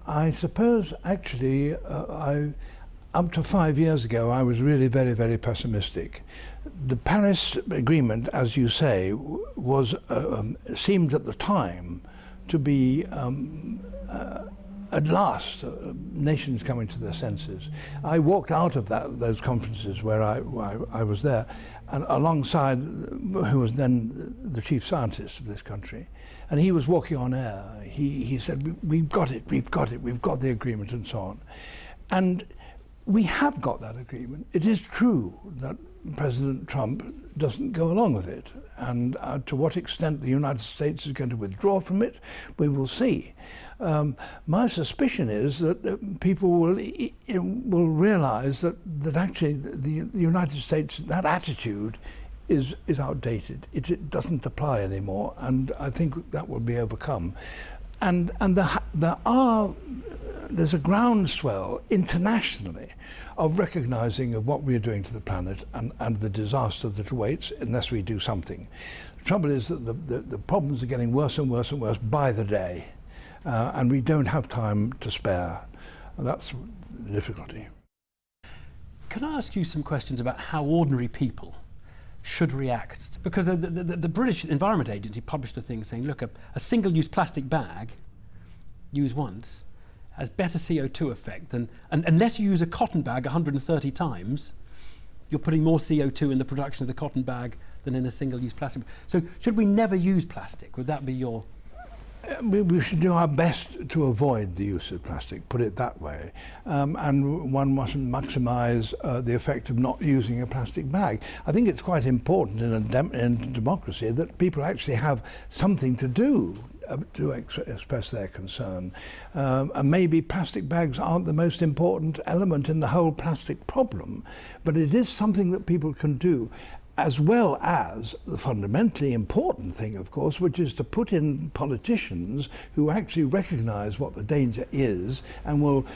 I suppose actually up to 5 years ago I was really very, very pessimistic. The Paris Agreement, as you say, was seemed at the time to be at last nations coming to their senses. I walked out of those conferences where I was there, and alongside who was then the chief scientist of this country, and he was walking on air. He said, we've got it, we've got the agreement, and so on. And we have got that agreement. It is true that President Trump doesn't go along with it, and to what extent the United States is going to withdraw from it, we will see. My suspicion is that people will realize that actually the United States, that attitude is outdated. It doesn't apply anymore, and I think that will be overcome. And there's a groundswell internationally of recognizing of what we're doing to the planet and the disaster that awaits unless we do something. The trouble is that the problems are getting worse and worse and worse by the day, and we don't have time to spare. And that's the difficulty. Can I ask you some questions about how ordinary people should react? Because the British Environment Agency published a thing saying, look, a single-use plastic bag, used once, has better CO2 effect than, and unless you use a cotton bag 130 times, you're putting more CO2 in the production of the cotton bag than in a single-use plastic. So should we never use plastic? Would that be your... We should do our best to avoid the use of plastic, put it that way. And one mustn't maximise the effect of not using a plastic bag. I think it's quite important in a democracy that people actually have something to do to express their concern. And maybe plastic bags aren't the most important element in the whole plastic problem, but it is something that people can do, as well as the fundamentally important thing, of course, which is to put in politicians who actually recognise what the danger is and will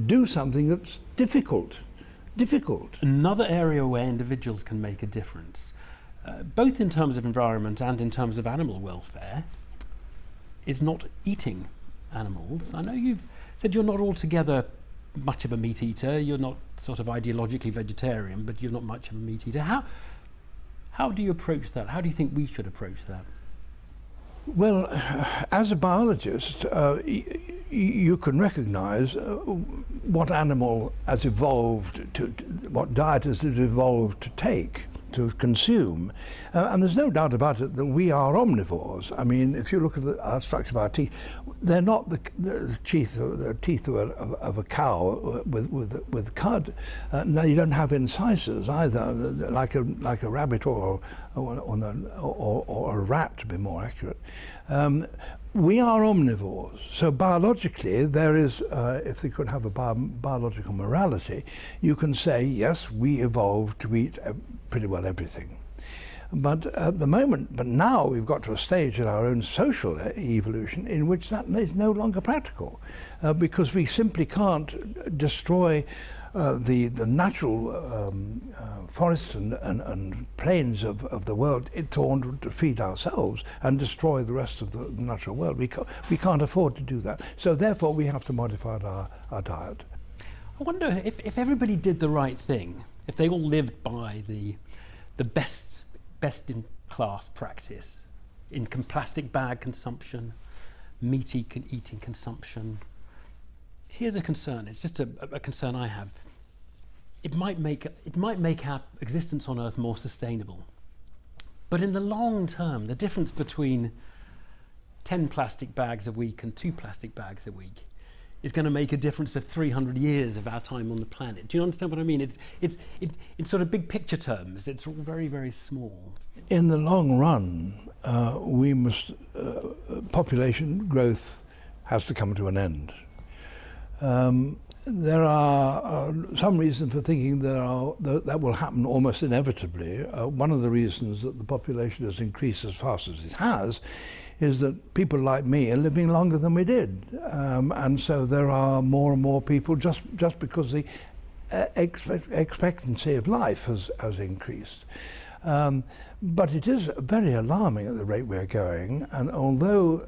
do something that's difficult. Another area where individuals can make a difference, both in terms of environment and in terms of animal welfare, is not eating animals. I know you've said you're not altogether much of a meat eater. You're not sort of ideologically vegetarian, but you're not much of a meat eater. How do you approach that? How do you think we should approach that? Well, as a biologist, you can recognise what animal has evolved what diet has it evolved to take, to consume. And there's no doubt about it that we are omnivores. I mean, if you look at the structure of our teeth, they're not the teeth of a cow with cud. No, you don't have incisors either, like a rabbit or a rat, to be more accurate. We are omnivores, so biologically there is, if they could have a biological morality, you can say, yes, we evolved to eat pretty well everything. But at the moment, but now we've got to a stage in our own social evolution in which that is no longer practical, because we simply can't destroy the natural forests and plains of the world in order to feed ourselves and destroy the rest of the natural world. We can't afford to do that. So therefore we have to modify our diet. I wonder if everybody did the right thing, if they all lived by the best in class practice in plastic bag consumption, meat eating consumption. Here's a concern. It's just a concern I have. It might make our existence on Earth more sustainable. But in the long term, the difference between 10 plastic bags a week and 2 plastic bags a week is going to make a difference of 300 years of our time on the planet. Do you understand what I mean? It's in sort of big picture terms, it's very, very small. In the long run, we must, population growth has to come to an end. There are some reasons for thinking that will happen almost inevitably. One of the reasons that the population has increased as fast as it has is that people like me are living longer than we did. And so there are more and more people just because the expectancy of life has increased. But it is very alarming at the rate we're going, and although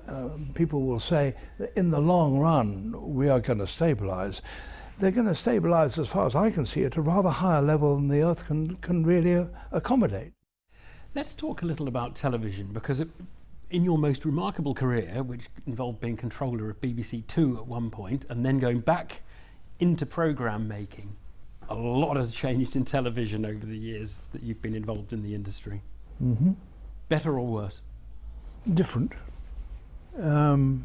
people will say that in the long run we are going to stabilise, they're going to stabilise, as far as I can see, at a rather higher level than the Earth can really accommodate. Let's talk a little about television, because in your most remarkable career, which involved being controller of BBC Two at one point and then going back into programme making, a lot has changed in television over the years that you've been involved in the industry. Mm-hmm. Better or worse? Different. The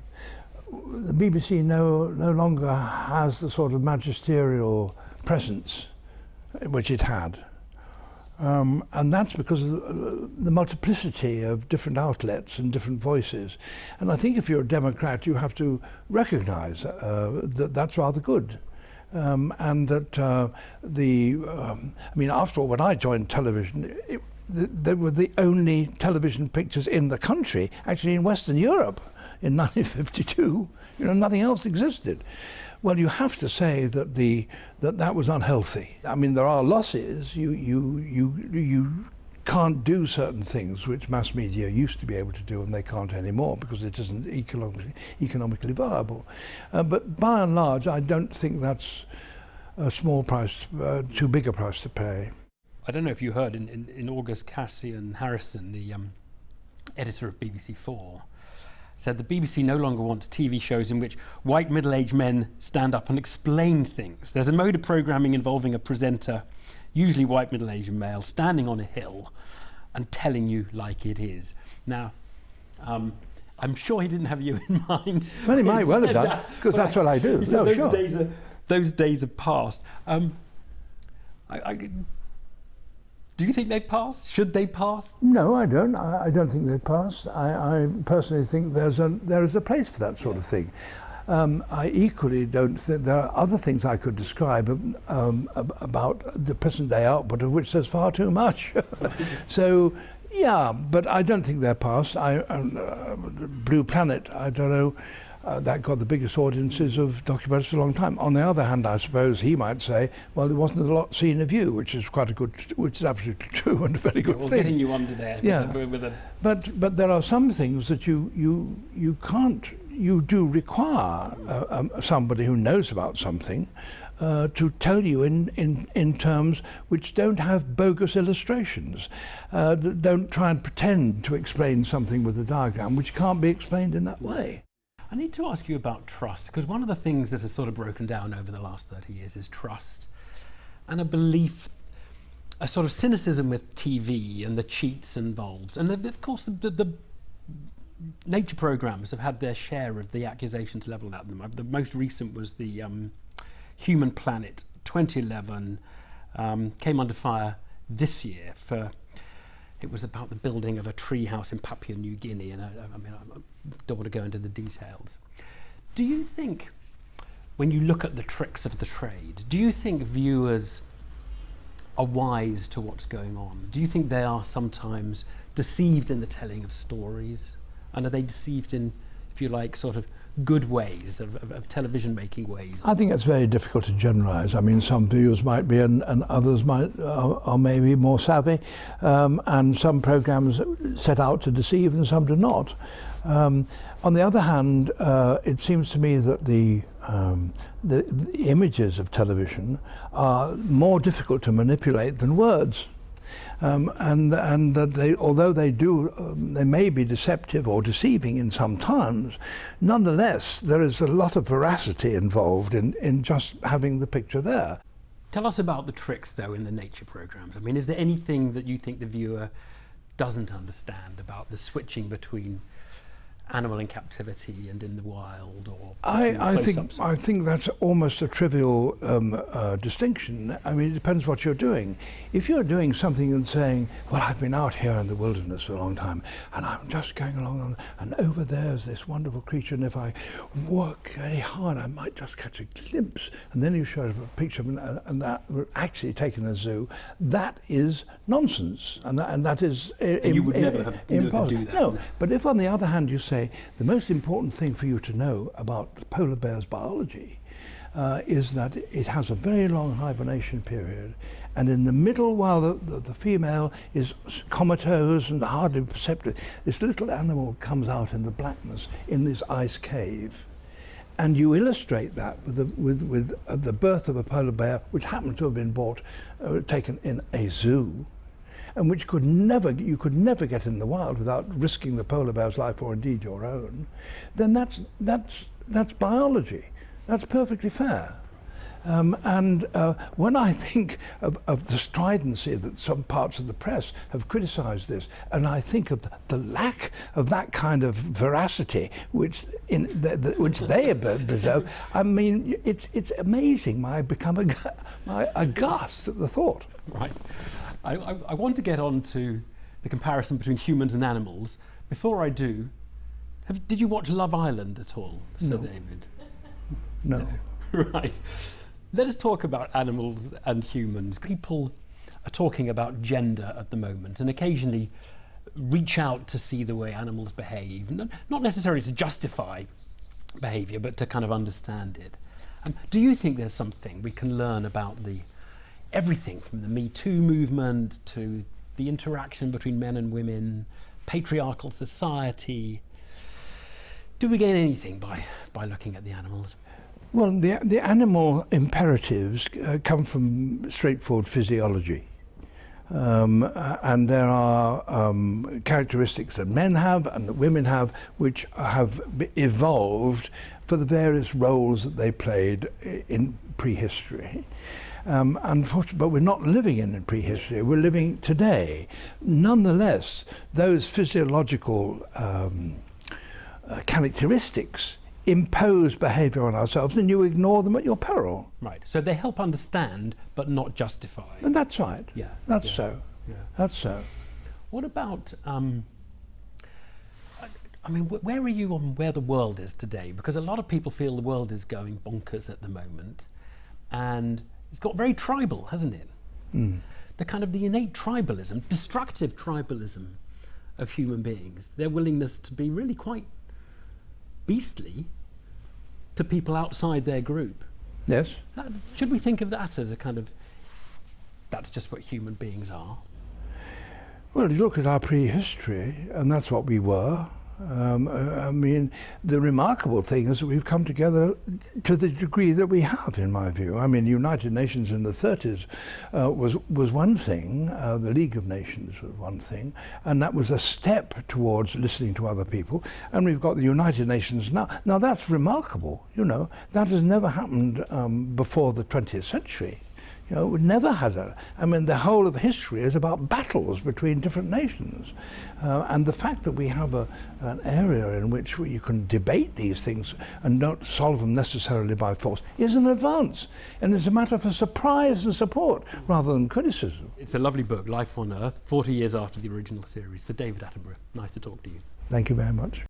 BBC no longer has the sort of magisterial presence which it had. And that's because of the multiplicity of different outlets and different voices. And I think if you're a Democrat, you have to recognise that that's rather good. And that I mean, after all, when I joined television, they were the only television pictures in the country, actually in Western Europe in 1952. Nothing else existed. Well, you have to say that that was unhealthy. I mean, there are losses. You can't do certain things which mass media used to be able to do, and they can't anymore because it isn't economically viable. But by and large, I don't think that's a small price, too big a price to pay. I don't know if you heard, in August, Cassian Harrison, the editor of BBC Four, said the BBC no longer wants TV shows in which white middle-aged men stand up and explain things. There's a mode of programming involving a presenter, usually white middle-aged male, standing on a hill and telling you like it is. Now, I'm sure he didn't have you in mind. Well, he might well have done, because that's what I do. He said those days have passed. Do you think they passed? Should they pass? No, I don't. I don't think they passed. I personally think there is a place for that sort of thing. I equally don't think there are other things I could describe about the present day output, of which there's far too much. So, yeah, but I don't think they're past. Blue Planet, I don't know. That got the biggest audiences of documentaries for a long time. On the other hand, I suppose he might say, well, there wasn't a lot seen of you, which is which is absolutely true and a very good thing. Getting you under there. Yeah. But there are some things that you can't. You do require somebody who knows about something to tell you in terms which don't have bogus illustrations, that don't try and pretend to explain something with a diagram which can't be explained in that way. I need to ask you about trust, because one of the things that has sort of broken down over the last 30 years is trust and a belief, a sort of cynicism with TV and the cheats involved. And of course, the nature programmes have had their share of the accusations levelled at them. The most recent was the Human Planet 2011, came under fire this year for. It was about the building of a tree house in Papua New Guinea, and I don't want to go into the details. Do you think, when you look at the tricks of the trade, do you think viewers are wise to what's going on? Do you think they are sometimes deceived in the telling of stories? And are they deceived in, if you like, sort of good ways of television making ways? I think it's very difficult to generalise. I mean, some viewers might be and others are maybe more savvy, and some programmes set out to deceive and some do not. On the other hand, it seems to me that the images of television are more difficult to manipulate than words. And that although they may be deceptive or deceiving in some times, nonetheless there is a lot of veracity involved in just having the picture there. Tell us about the tricks, though, in the nature programmes. I mean, is there anything that you think the viewer doesn't understand about the switching between animal in captivity and in the wild, or I think that's almost a trivial distinction. I mean, it depends what you're doing. If you're doing something and saying, well, I've been out here in the wilderness for a long time and I'm just going along and over there's this wonderful creature, and if I work very hard I might just catch a glimpse, and then you show a picture of and that were actually taken in a zoo, that is nonsense, and that is and you would never have impossible. do that. No, but if on the other hand you say, say the most important thing for you to know about the polar bear's biology is that it has a very long hibernation period, and in the middle, while the female is comatose and hardly perceptive, this little animal comes out in the blackness in this ice cave. And you illustrate that with the birth of a polar bear, which happened to have been taken in a zoo, and which you could never get in the wild without risking the polar bear's life, or indeed your own. Then that's biology. That's perfectly fair. And when I think of the stridency that some parts of the press have criticised this, and I think of the lack of that kind of veracity which they preserve, I mean, it's amazing. I become aghast at the thought. Right. I want to get on to the comparison between humans and animals. Before I do, did you watch Love Island at all, Sir David? No. Right. Let us talk about animals and humans. People are talking about gender at the moment and occasionally reach out to see the way animals behave, not necessarily to justify behaviour, but to kind of understand it. Do you think there's something we can learn about everything from the Me Too movement to the interaction between men and women, patriarchal society? Do we gain anything by looking at the animals? Well, the animal imperatives come from straightforward physiology. And there are characteristics that men have and that women have, which have evolved for the various roles that they played in prehistory. Unfortunately, but we're not living in prehistory, we're living today. Nonetheless, those physiological characteristics impose behaviour on ourselves, and you ignore them at your peril. Right. So they help understand, but not justify. And that's right. Yeah. That's so. Yeah. That's so. What about? I mean, where are you on where the world is today? Because a lot of people feel the world is going bonkers at the moment, and it's got very tribal, hasn't it? Mm. The kind of the innate tribalism, destructive tribalism of human beings. Their willingness to be really quite beastly to people outside their group. Yes. Should we think of that as a kind of, that's just what human beings are? Well, you look at our prehistory, and that's what we were. I mean, the remarkable thing is that we've come together to the degree that we have, in my view. I mean, the United Nations in the 30s was one thing, the League of Nations was one thing, and that was a step towards listening to other people. And we've got the United Nations now. Now, that's remarkable, you know. That has never happened before the 20th century. You know, we never had I mean, the whole of history is about battles between different nations. And the fact that we have an area in which you can debate these things and not solve them necessarily by force is an advance. And it's a matter for surprise and support rather than criticism. It's a lovely book, Life on Earth, 40 years after the original series. Sir David Attenborough, nice to talk to you. Thank you very much.